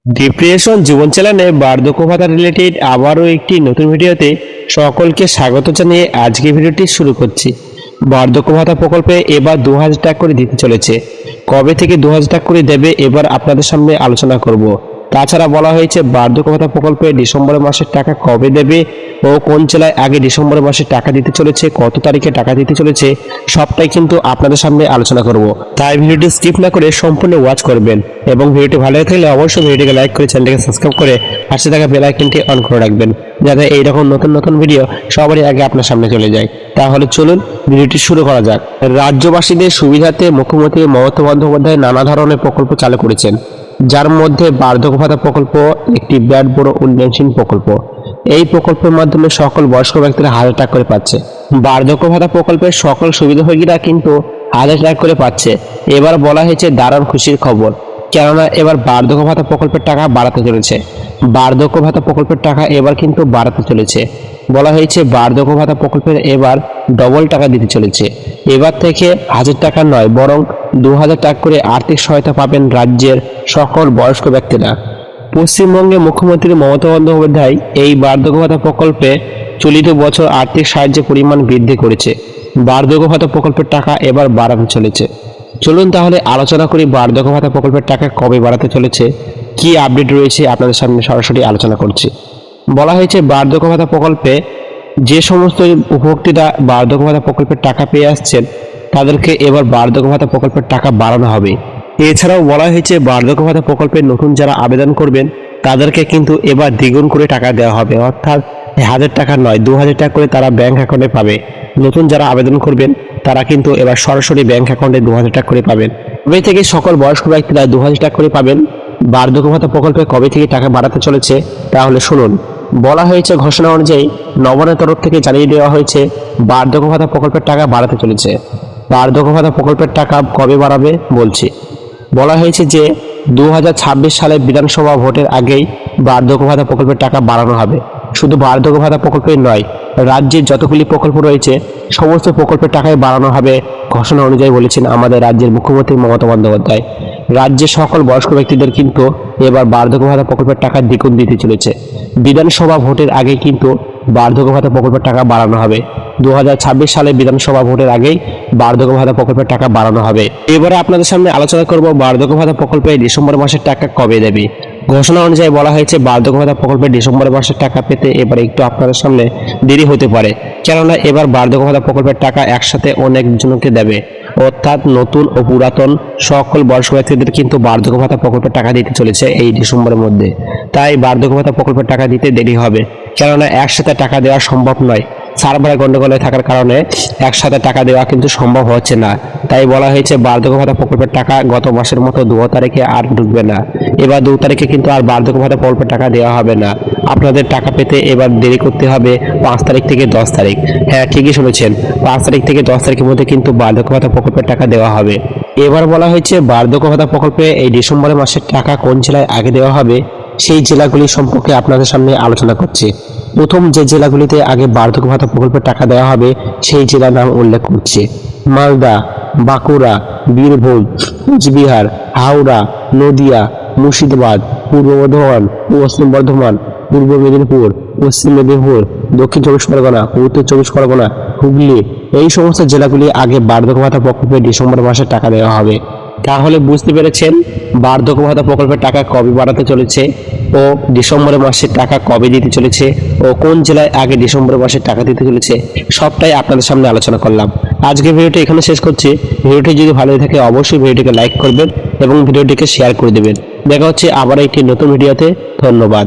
Depression জীবন চালানে বার্ধক্য ভাতা related আবারও একটি নতুন ভিডিওতে সকলকে স্বাগত জানিয়ে আজকে ভিডিওটি শুরু করছি। বার্ধক্য ভাতা প্রকল্পে এবার 2000 টাকা করে দিতে চলেছে। কবে থেকে 2000 টাকা করে দেবে এবার আপনাদের সামনে আলোচনা করব। তাছাড়া বলা হয়েছে বার্ধক্য ভাতা প্রকল্পে ডিসেম্বর মাসের টাকা কবে দেবে ও কোন জেলায় আগে ডিসেম্বর মাসে টাকা দিতে চলেছে, কত তারিখে টাকা দিতে চলেছে, সবটাই কিন্তু আপনাদের সামনে আলোচনা করব। তাই ভিডিওটি স্কিপ না করে সম্পূর্ণ ওয়াচ করবেন এবং ভিডিওটি ভালো লাগলে অবশ্যই ভিডিওটিকে লাইক করে চ্যানেলটিকে সাবস্ক্রাইব করে পাশে থাকা বেল আইকনটি অন করে রাখবেন, যাতে এইরকম নতুন নতুন ভিডিও সবারই আগে আপনার সামনে চলে যায়। তাহলে চলুন ভিডিওটি শুরু করা যাক। রাজ্যবাসীদের সুবিধার্থে মুখ্যমন্ত্রী মমতা বন্দ্যোপাধ্যায় নানা ধরনের প্রকল্প চালু করেছেন, যার মধ্যে বার্ধক্য ভাতা প্রকল্প একটি বিরাট বড় উন্নয়নশীল প্রকল্প। এই প্রকল্পের মাধ্যমে সকল বয়স্ক ব্যক্তিরা 1000 টাকা করে পাচ্ছে। বার্ধক্য ভাতা প্রকল্পের সকল সুবিধাভোগীরা কিন্তু 1000 টাকা করে পাচ্ছে। এবার বলা হয়েছে দারুণ খুশির খবর, কেননা এবার বার্ধক্য ভাতা প্রকল্পের টাকা বাড়াতে চলেছে। বার্ধক্য ভাতা প্রকল্পের টাকা এবার কিন্তু বাড়াতে চলেছে। বলা হয়েছে বার্ধক্য ভাতা প্রকল্পের এবার ডবল টাকা দিতে চলেছে। এবার থেকে 1000 টাকা নয়, বরং 2000 টাকা করে আর্থিক সহায়তা পাবেন রাজ্যের সকল বয়স্ক ব্যক্তিরা। পশ্চিমবঙ্গে মুখ্যমন্ত্রী মমতা বন্দ্যোপাধ্যায় এই বার্ধক্য ভাতা প্রকল্পে চলিত বছর আর্থিক সাহায্যের পরিমাণ বৃদ্ধি করেছে। বার্ধক্য ভাতা প্রকল্পের টাকা এবার বাড়াতে চলেছে। চলুন তাহলে আলোচনা করি বার্ধক্য ভাতা প্রকল্পের টাকা কবে বাড়াতে চলেছে, কি আপডেট রয়েছে আপনাদের সামনে সরাসরি আলোচনা করছি। বলা হয়েছে বার্ধক্য ভাতা প্রকল্পে যে সমস্ত উপভোক্তারা বার্ধক্য ভাতা প্রকল্পের টাকা পেয়ে আসছেন তাদেরকে এবার বার্ধক্য ভাতা প্রকল্পের টাকা বাড়ানো হবে। এছাড়াও বলা হয়েছে বার্ধক্য ভাতা প্রকল্পে নতুন যারা আবেদন করবেন তাদেরকে কিন্তু এবার দ্বিগুণ করে টাকা দেওয়া হবে, অর্থাৎ 1000 টাকা নয় 2000 টাকা করে তারা ব্যাংক অ্যাকাউন্টে পাবে। নতুন যারা আবেদন করবেন তারা কিন্তু এবার সরাসরি ব্যাংক অ্যাকাউন্টে 2000 টাকা করে পাবেন। কবে থেকে সকল বয়স্ক ব্যক্তিরা 2000 টাকা করে পাবেন? বার্ধক্য ভাতা প্রকল্পে কবে থেকে টাকা বাড়াতে চলেছে তাহলে শুনুন। বলা হয়েছে ঘোষণা অনুযায়ী নবান্নের তরফ থেকে জানিয়ে দেওয়া হয়েছে বার্ধক্য ভাতা প্রকল্পের টাকা বাড়াতে চলেছে। বার্ধক্য ভাতা প্রকল্পের টাকা কবে বাড়াবে বলছি। বলা হয়েছে যে 2026 সালে বিধানসভা ভোটের আগেই বার্ধক্য ভাতা প্রকল্পের টাকা বাড়ানো হবে। শুধু বার্ধক্য ভাতা প্রকল্পই নয়, রাজ্যের যতগুলি প্রকল্প রয়েছে সমস্ত প্রকল্পের টাকায় বাড়ানো হবে ঘোষণা অনুযায়ী বলেছেন আমাদের রাজ্যের মুখ্যমন্ত্রী মমতা বন্দ্যোপাধ্যায়। রাজ্যের সকল বয়স্ক ব্যক্তিদের কিন্তু এবার বার্ধক্য ভাতা প্রকল্পের টাকা দ্বিগুণ দিতে চলেছে। বিধানসভা ভোটের আগে কিন্তু বার্ধক্য ভাতা প্রকল্পের টাকা বাড়ানো হবে। 2026 সালে বিধানসভা ভোটের আগেই বার্ধক্য ভাতা প্রকল্পের টাকা বাড়ানো হবে। এবারে আপনাদের সামনে আলোচনা করব বার্ধক্য ভাতা প্রকল্পে ডিসেম্বর মাসের টাকা কবে দেবে। ঘোষণা অনুযায়ী বলা হয়েছে বার্ধক্য ভাতা প্রকল্পে ডিসেম্বর মাসের টাকা পেতে এবার একটু আপনাদের সামনে দেরি হতে পারে, কেননা এবার বার্ধক্য ভাতা প্রকল্পের টাকা একসাথে অনেক জনকে দেবে, অর্থাৎ নতুন ও পুরাতন সকল বয়স্ক ব্যক্তিদের কিন্তু বার্ধক্য ভাতা প্রকল্পের টাকা দিতে চলেছে এই ডিসেম্বরের মধ্যে। তাই বার্ধক্য ভাতা প্রকল্পের টাকা দিতে দেরি হবে, কেননা একসাথে টাকা দেওয়া সম্ভব নয়। সার্ভারে গন্ডগোলে থাকার কারণে একসাথে টাকা দেওয়া কিন্তু সম্ভব হচ্ছে না। তাই বলা হয়েছে বার্ধক্য ভাতা প্রকল্পের টাকা গত মাসের মতো 2 তারিখে আর ঢুকবে না। এবার 2 তারিখে কিন্তু আর বার্ধক্য ভাতা প্রকল্পের টাকা দেওয়া হবে না। আপনাদের টাকা পেতে এবার দেরি করতে হবে 5 তারিখ থেকে 10 তারিখ। হ্যাঁ, ঠিকই শুনেছেন, 5 তারিখ থেকে 10 তারিখের মধ্যে কিন্তু বার্ধক্য ভাতা প্রকল্পের টাকা দেওয়া হবে। এবার বলা হয়েছে বার্ধক্য ভাতা প্রকল্পে এই ডিসেম্বর মাসের টাকা কোন জেলায় আগে দেওয়া হবে সেই জেলাগুলি সম্পর্কে আপনাদের সামনে আলোচনা করছি। প্রথম যে জেলাগুলিতে আগে বার্ধক্য ভাতা প্রকল্পের টাকা দেওয়া হবে সেই জেলার নাম উল্লেখ করছে: মালদা, বাঁকুড়া, বীরভূম, কোচবিহার, হাওড়া, নদিয়া, মুর্শিদাবাদ, পূর্ব বর্ধমান, পশ্চিম বর্ধমান, পূর্ব মেদিনীপুর, পশ্চিম মেদিনীপুর, দক্ষিণ 24 পরগনা, উত্তর 24 পরগনা, হুগলি, এই সমস্ত জেলাগুলি আগে বার্ধক্য ভাতা প্রকল্পে ডিসেম্বর মাসে টাকা দেওয়া হবে। তাহলে বুঝতে পেরেছেন বার্ধক্য ভাতা প্রকল্পের টাকা কবে বাড়াতে চলেছে ও ডিসেম্বর মাসের টাকা কবে দিতে চলেছে ও কোন জেলায় আগে ডিসেম্বর মাসের টাকা দিতে চলেছে, সবটাই আপনাদের সামনে আলোচনা করলাম। আজকে ভিডিওটি এখানে শেষ করছি। ভিডিওটি যদি ভালো থাকে অবশ্যই ভিডিওটিকে লাইক করবেন এবং ভিডিওটিকে শেয়ার করে দেবেন। দেখা হচ্ছে আবার একটি নতুন ভিডিওতে। ধন্যবাদ।